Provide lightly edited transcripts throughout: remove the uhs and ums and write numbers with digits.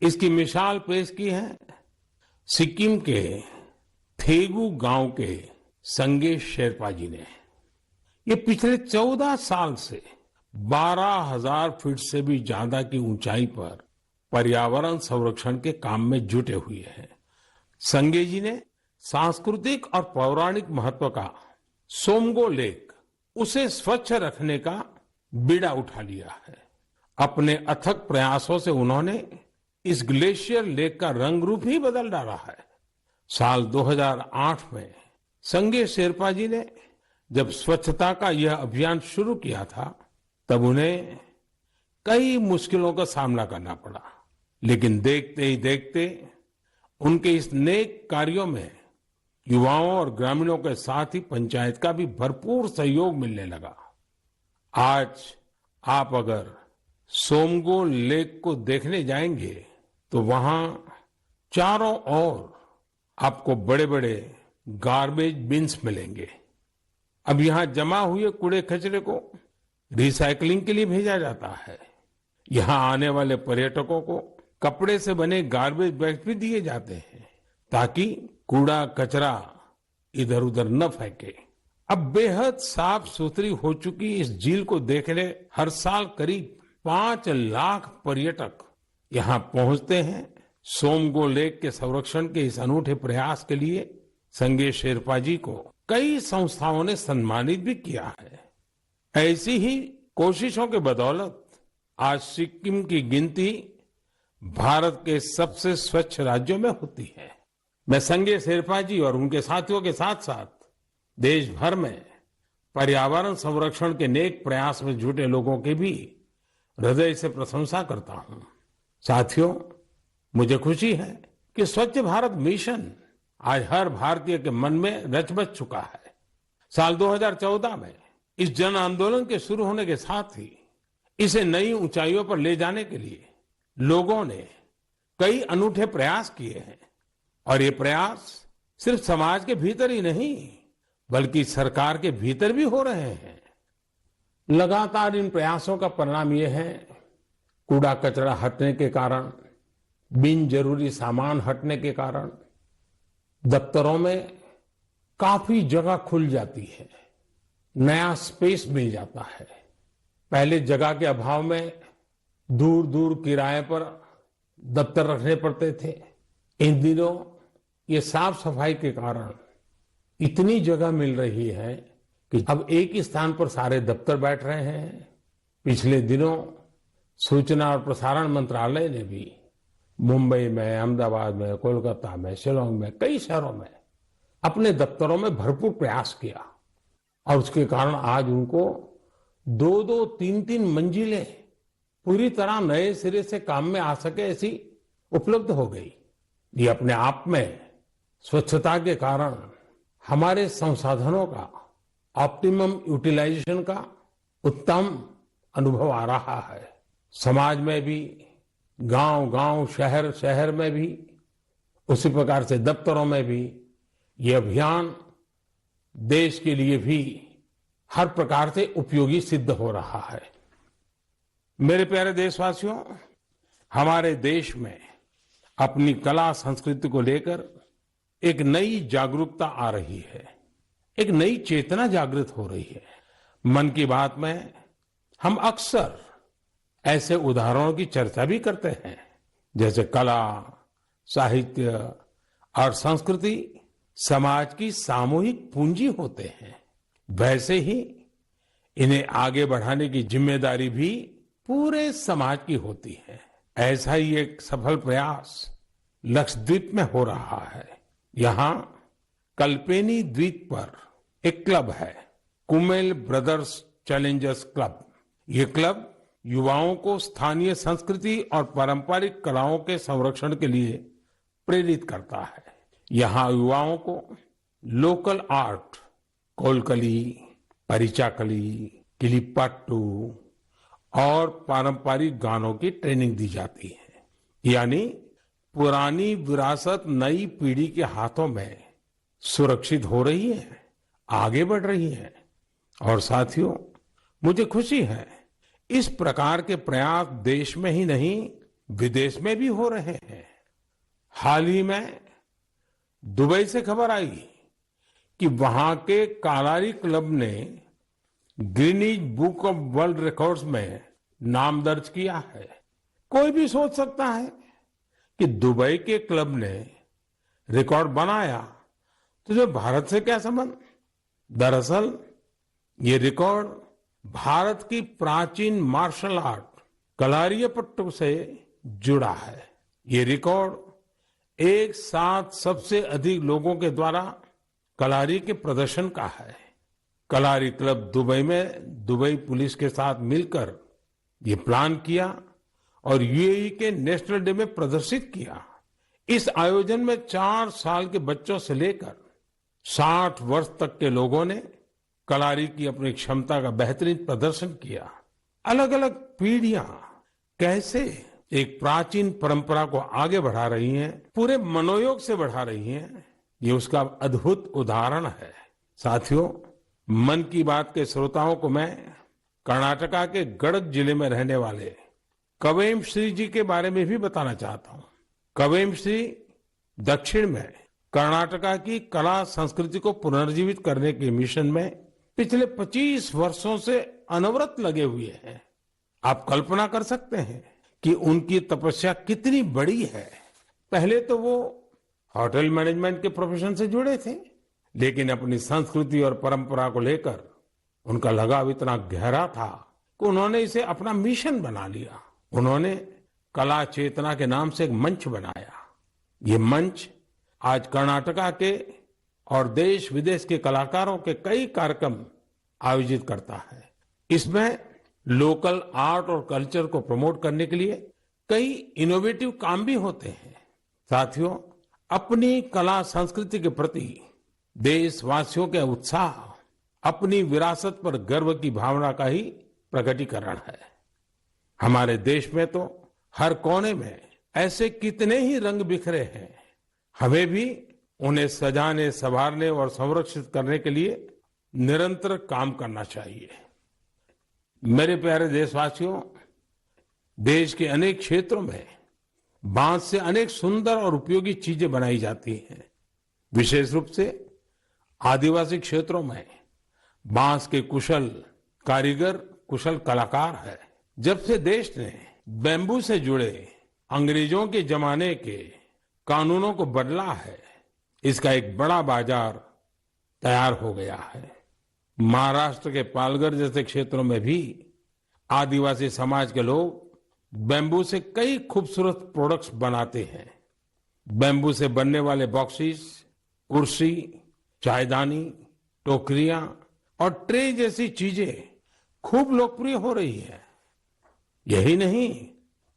इसकी मिसाल पेश की है सिक्किम के थेगू गांव के संगे शेरपा जी ने। ये पिछले 14 साल से 12,000 फीट से भी ज्यादा की ऊंचाई पर पर्यावरण संरक्षण के काम में जुटे हुए हैं। संगे जी ने सांस्कृतिक और पौराणिक महत्व का सोमगो लेक, उसे स्वच्छ रखने का बीड़ा उठा लिया है। अपने अथक प्रयासों से उन्होंने इस ग्लेशियर लेक का रंग रूप ही बदल डाला है। साल 2008 में संगे शेरपा जी ने जब स्वच्छता का यह अभियान शुरू किया था, तब उन्हें कई मुश्किलों का सामना करना पड़ा, लेकिन देखते ही देखते उनके इस नेक कार्यों में युवाओं और ग्रामीणों के साथ ही पंचायत का भी भरपूर सहयोग मिलने लगा। आज आप अगर सोमगो लेक को देखने जाएंगे तो वहां चारों ओर आपको बड़े बड़े गार्बेज बिन्स मिलेंगे। अब यहां जमा हुए कूड़े कचरे को रिसाइकलिंग के लिए भेजा जाता है। यहां आने वाले पर्यटकों को कपड़े से बने गार्बेज बैग भी दिए जाते हैं ताकि कूड़ा कचरा इधर उधर न फेंके। अब बेहद साफ सुथरी हो चुकी इस झील को देखने हर साल करीब 5 लाख पर्यटक यहां पहुंचते हैं। सोमगो लेक के संरक्षण के इस अनूठे प्रयास के लिए संगे शेरपा जी को कई संस्थाओं ने सम्मानित भी किया है। ऐसी ही कोशिशों के बदौलत आज सिक्किम की गिनती भारत के सबसे स्वच्छ राज्यों में होती है। मैं संगे शेरपा जी और उनके साथियों के साथ साथ देश भर में पर्यावरण संरक्षण के नेक प्रयास में जुटे लोगों की भी हृदय से प्रशंसा करता हूं। साथियों, मुझे खुशी है कि स्वच्छ भारत मिशन आज हर भारतीय के मन में रच बस चुका है। साल 2014 में इस जन आंदोलन के शुरू होने के साथ ही इसे नई ऊंचाइयों पर ले जाने के लिए लोगों ने कई अनूठे प्रयास किए हैं। और ये प्रयास सिर्फ समाज के भीतर ही नहीं, बल्कि सरकार के भीतर भी हो रहे हैं। लगातार इन प्रयासों का परिणाम ये है, कूड़ा कचरा हटने के कारण, बिन जरूरी सामान हटने के कारण दफ्तरों में काफी जगह खुल जाती है, नया स्पेस मिल जाता है। पहले जगह के अभाव में दूर दूर किराए पर दफ्तर रखने पड़ते थे। इन दिनों ये साफ सफाई के कारण इतनी जगह मिल रही है कि अब एक ही स्थान पर सारे दफ्तर बैठ रहे हैं। पिछले दिनों सूचना और प्रसारण मंत्रालय ने भी मुंबई में, अहमदाबाद में, कोलकाता में, शिलांग में, कई शहरों में अपने दफ्तरों में भरपूर प्रयास किया और उसके कारण आज उनको 2-2, 3-3 मंजिलें पूरी तरह नए सिरे से काम में आ सके ऐसी उपलब्ध हो गई। ये अपने आप में स्वच्छता के कारण हमारे संसाधनों का ऑप्टिमम यूटिलाइजेशन का उत्तम अनुभव आ रहा है। समाज में भी, गांव-गांव, शहर-शहर में भी, उसी प्रकार से दफ्तरों में भी ये अभियान देश के लिए भी हर प्रकार से उपयोगी सिद्ध हो रहा है। मेरे प्यारे देशवासियों, हमारे देश में अपनी कला संस्कृति को लेकर एक नई जागरूकता आ रही है, एक नई चेतना जागृत हो रही है। मन की बात में हम अक्सर ऐसे उदाहरणों की चर्चा भी करते हैं, जैसे कला, साहित्य और संस्कृति समाज की सामूहिक पूंजी होते हैं। वैसे ही इन्हें आगे बढ़ाने की जिम्मेदारी भी पूरे समाज की होती है। ऐसा ही एक सफल प्रयास लक्षद्वीप में हो रहा है। यहाँ कल्पेनी द्वीप पर एक क्लब है, कुमेल ब्रदर्स चैलेंजर्स क्लब। ये क्लब युवाओं को स्थानीय संस्कृति और पारंपरिक कलाओं के संरक्षण के लिए प्रेरित करता है। यहाँ युवाओं को लोकल आर्ट, कोलकली, परिचाकली, किलिपाट्टू और पारंपरिक गानों की ट्रेनिंग दी जाती है। यानी पुरानी विरासत नई पीढ़ी के हाथों में सुरक्षित हो रही है, आगे बढ़ रही है। और साथियों, मुझे खुशी है इस प्रकार के प्रयास देश में ही नहीं विदेश में भी हो रहे हैं। हाल ही में दुबई से खबर आई कि वहां के कलारी क्लब ने Guinness book of world records में नाम दर्ज किया है। कोई भी सोच सकता है कि दुबई के क्लब ने रिकॉर्ड बनाया तो जो भारत से क्या संबंध। दरअसल ये रिकॉर्ड भारत की प्राचीन मार्शल आर्ट कलारियापट्टू से जुड़ा है। ये रिकॉर्ड एक साथ सबसे अधिक लोगों के द्वारा कलारी के प्रदर्शन का है। कलारी क्लब दुबई में दुबई पुलिस के साथ मिलकर ये प्लान किया और यूएई के नेशनल डे में प्रदर्शित किया। इस आयोजन में 4 साल के बच्चों से लेकर 60 वर्ष तक के लोगों ने कलारी की अपनी क्षमता का बेहतरीन प्रदर्शन किया। अलग अलग पीढ़ियां कैसे एक प्राचीन परंपरा को आगे बढ़ा रही हैं, पूरे मनोयोग से बढ़ा रही हैं, ये उसका अद्भुत उदाहरण है। साथियों, मन की बात के श्रोताओं को मैं कर्नाटका के गडक जिले में रहने वाले कवेम श्री जी के बारे में भी बताना चाहता हूं। कवेम श्री दक्षिण में कर्नाटका की कला संस्कृति को पुनर्जीवित करने के मिशन में पिछले 25 वर्षों से अनवरत लगे हुए हैं। आप कल्पना कर सकते हैं कि उनकी तपस्या कितनी बड़ी है। पहले तो वो होटल मैनेजमेंट के प्रोफेशन से जुड़े थे, लेकिन अपनी संस्कृति और परंपरा को लेकर उनका लगाव इतना गहरा था कि उन्होंने इसे अपना मिशन बना लिया। उन्होंने कला चेतना के नाम से एक मंच बनाया। ये मंच आज कर्नाटका के और देश विदेश के कलाकारों के कई कार्यक्रम आयोजित करता है। इसमें लोकल आर्ट और कल्चर को प्रमोट करने के लिए कई इनोवेटिव काम भी होते हैं। साथियों, अपनी कला संस्कृति के प्रति देशवासियों के उत्साह अपनी विरासत पर गर्व की भावना का ही प्रकटीकरण है। हमारे देश में तो हर कोने में ऐसे कितने ही रंग बिखरे हैं। हमें भी उन्हें सजाने, संवारने और संरक्षित करने के लिए निरंतर काम करना चाहिए। मेरे प्यारे देशवासियों, देश के अनेक क्षेत्रों में बांस से अनेक सुंदर और उपयोगी चीजें बनाई जाती हैं। विशेष रूप से आदिवासी क्षेत्रों में बांस के कुशल कारीगर, कुशल कलाकार है। जब से देश ने बैम्बू से जुड़े अंग्रेजों के जमाने के कानूनों को बदला है, इसका एक बड़ा बाजार तैयार हो गया है। महाराष्ट्र के पालघर जैसे क्षेत्रों में भी आदिवासी समाज के लोग बैम्बू से कई खूबसूरत प्रोडक्ट्स बनाते हैं। बैम्बू से बनने वाले बॉक्सेस, कुर्सी, चायदानी, टोकरियां और ट्रे जैसी चीजें खूब लोकप्रिय हो रही है। यही नहीं,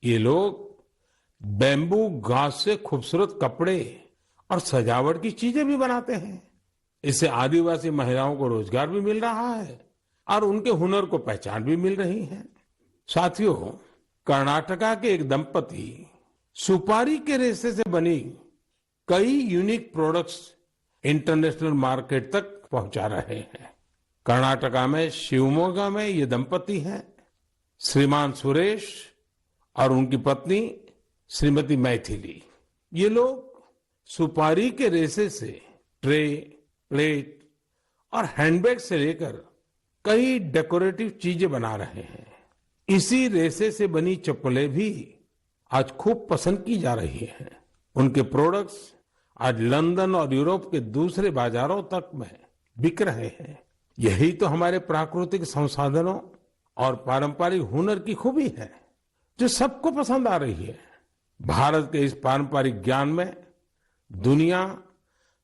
ये लोग बैम्बू घास से खूबसूरत कपड़े और सजावट की चीजें भी बनाते हैं। इससे आदिवासी महिलाओं को रोजगार भी मिल रहा है और उनके हुनर को पहचान भी मिल रही है। साथियों, कर्नाटका के एक दंपति सुपारी के रेशे से बनी कई यूनिक प्रोडक्ट्स इंटरनेशनल मार्केट तक पहुंचा रहे हैं। कर्नाटका में शिवमोगा में ये दंपति हैं, श्रीमान सुरेश और उनकी पत्नी श्रीमती मैथिली। ये लोग सुपारी के रेशे से ट्रे, प्लेट और हैंडबैग से लेकर कई डेकोरेटिव चीजें बना रहे हैं। इसी रेशे से बनी चप्पलें भी आज खूब पसंद की जा रही हैं। उनके प्रोडक्ट्स आज लंदन और यूरोप के दूसरे बाजारों तक में बिक रहे हैं। यही तो हमारे प्राकृतिक संसाधनों और पारंपरिक हुनर की खूबी है, जो सबको पसंद आ रही है। भारत के इस पारंपरिक ज्ञान में दुनिया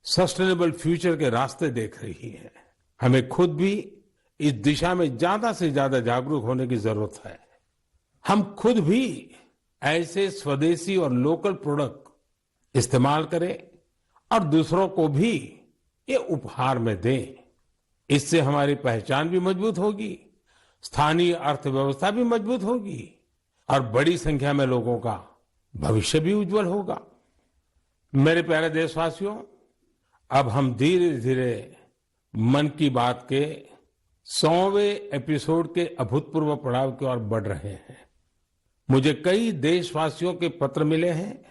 सस्टेनेबल फ्यूचर के रास्ते देख रही है। हमें खुद भी इस दिशा में ज्यादा से ज्यादा जागरूक होने की जरूरत है। हम खुद भी ऐसे स्वदेशी और लोकल प्रोडक्ट इस्तेमाल करें और दूसरों को भी ये उपहार में दें। इससे हमारी पहचान भी मजबूत होगी, स्थानीय अर्थव्यवस्था भी मजबूत होगी और बड़ी संख्या में लोगों का भविष्य भी उज्जवल होगा। मेरे प्यारे देशवासियों, अब हम धीरे धीरे मन की बात के 100वें एपिसोड के अभूतपूर्व पड़ाव की ओर बढ़ रहे हैं। मुझे कई देशवासियों के पत्र मिले हैं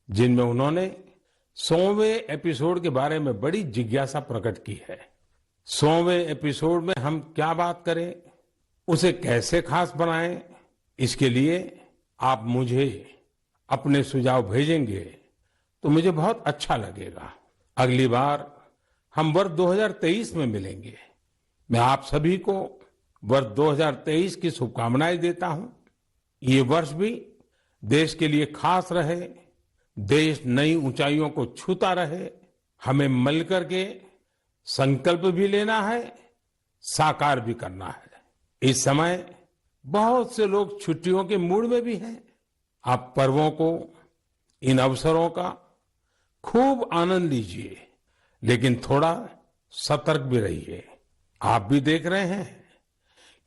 जिनमें उन्होंने 100वें एपिसोड के बारे में बड़ी जिज्ञासा प्रकट की है। 100वें एपिसोड में हम क्या बात करें, उसे कैसे खास बनाएं, इसके लिए आप मुझे अपने सुझाव भेजेंगे तो मुझे बहुत अच्छा लगेगा। अगली बार हम वर्ष 2023 में मिलेंगे। मैं आप सभी को वर्ष 2023 की शुभकामनाएं देता हूं। ये वर्ष भी देश के लिए खास रहे, देश नई ऊंचाइयों को छूता रहे। हमें मिलकर के संकल्प भी लेना है, साकार भी करना है। इस समय बहुत से लोग छुट्टियों के मूड में भी हैं। आप पर्वों को, इन अवसरों का खूब आनंद लीजिए, लेकिन थोड़ा सतर्क भी रहिए। आप भी देख रहे हैं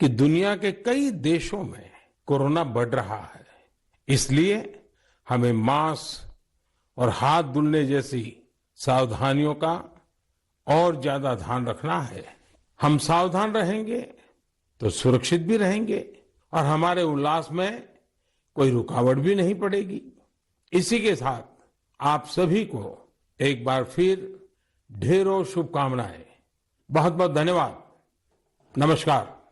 कि दुनिया के कई देशों में कोरोना बढ़ रहा है। इसलिए हमें मास्क और हाथ धुलने जैसी सावधानियों का और ज्यादा ध्यान रखना है। हम सावधान रहेंगे तो सुरक्षित भी रहेंगे और हमारे उल्लास में कोई रुकावट भी नहीं पड़ेगी। इसी के साथ आप सभी को एक बार फिर ढेरों शुभकामनाएं। बहुत बहुत धन्यवाद। नमस्कार।